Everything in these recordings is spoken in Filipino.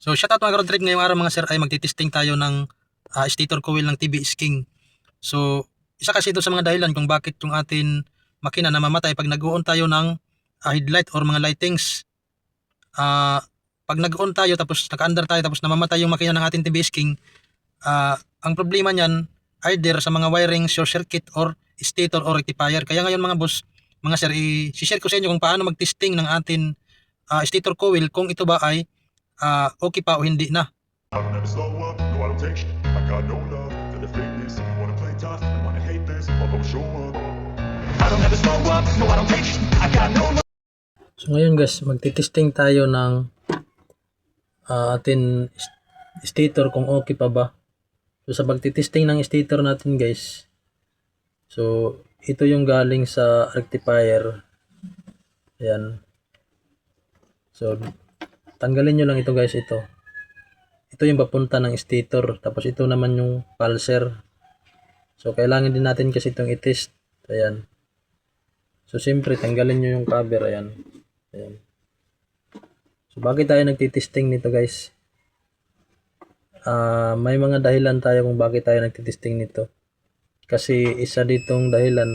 So shoutout mga road trip, ngayong araw mga sir ay magtitesting tayo ng stator coil ng TBS King. So isa kasi ito sa mga dahilan kung bakit yung atin makina namamatay pag nag-on tayo ng headlight or mga lightings. Pag nag-on tayo tapos naka-under tayo tapos namamatay yung makina ng ating TBS King, ang problema niyan either sa mga wiring, short circuit or stator or rectifier. Kaya ngayon mga boss, mga sir, i-share ko sa inyo kung paano mag-testing ng atin stator coil kung ito ba ay okay pa o hindi na. I don't ever slow up, no I don't take shit. I got no love for the fakeness. If you wanna play tough, you wanna hate this, I'll go show up. I don't ever slow up, no I don't take shit. I got no love. So ngayon guys, magtitesting tayo ng atin stator kung okay pa ba. So sa pagtitesting ng stator natin guys, so ito yung galing sa rectifier. Ayan. So tanggalin nyo lang ito guys, ito. Ito yung papunta ng stator, tapos ito naman yung pulser. So kailangan din natin kasi itong i-test. Ayan. So siyempre tanggalin nyo yung cover. Ayan. Ayan. So bakit tayo nagtitesting nito guys? May mga dahilan tayo kung bakit tayo nagtitesting nito. Kasi isa ditong dahilan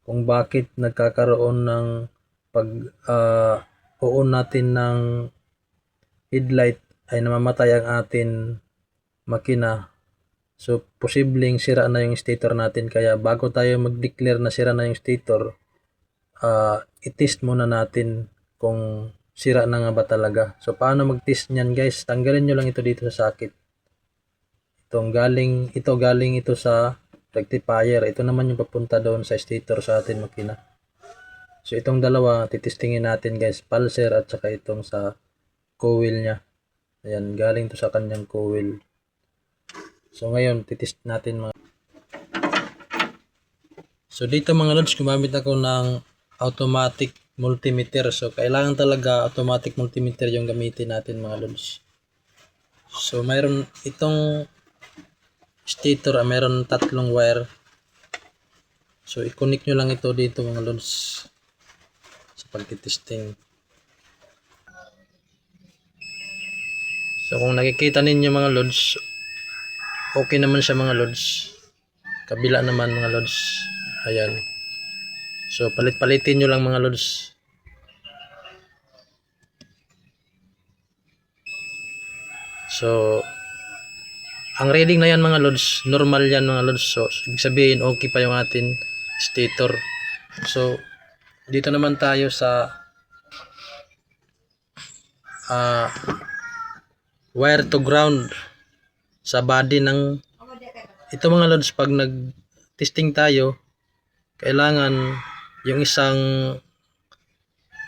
kung bakit nagkakaroon ng pag-on natin ng headlight ay namamatay ang atin makina. So posibleng sira na yung stator natin, kaya bago tayo mag-declare na sira na yung stator, i-test muna natin kung sira na nga ba talaga. So paano mag-test niyan guys? Tanggalin nyo lang ito dito sa socket. Galing ito sa rectifier. Ito naman yung papunta doon sa stator sa atin makina. So itong dalawa titestingin natin guys, pulser at saka itong sa coil niya. Ayan, galing to sa kanyang coil. So ngayon titest natin mga. So dito mga lods, gumamit ako ng automatic multimeter. So kailangan talaga automatic multimeter yung gamitin natin mga lods. So mayroon itong stator, mayroon tatlong wire. So i-connect nyo lang ito dito mga lods sa pagtitesting. So kung nakikita ninyo mga lods, okay naman siya mga lods. Kabila naman mga lods. Ayan. So palit-palitin nyo lang mga lods. So ang reading na yan mga lods, normal yan mga lods. So ibig sabihin okay pa yung atin stator. So dito naman tayo sa wire to ground sa body ng ito mga lods. Pag nag testing tayo, kailangan yung isang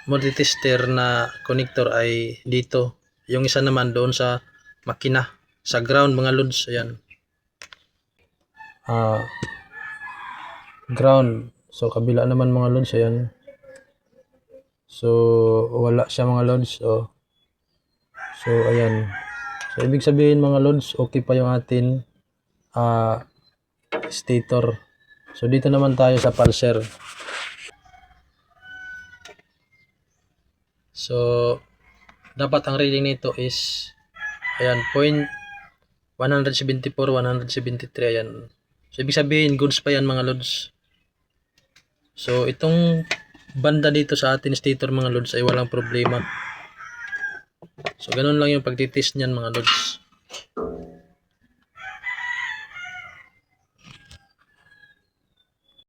multitester na connector ay dito, yung isa naman doon sa makina sa ground mga lods. Ayan, ground. So kabila naman mga lods. Ayan. So wala siya mga lods. So ayan. So ibig sabihin mga lods, okay pa yung atin stator. So dito naman tayo sa pulser. So dapat ang reading nito is ayan, 174, 173. Ayan. So ibig sabihin goods pa yan mga lods. So itong banda dito sa atin stator mga lods ay walang problema. So ganun lang yung pagtitest niyan mga lods.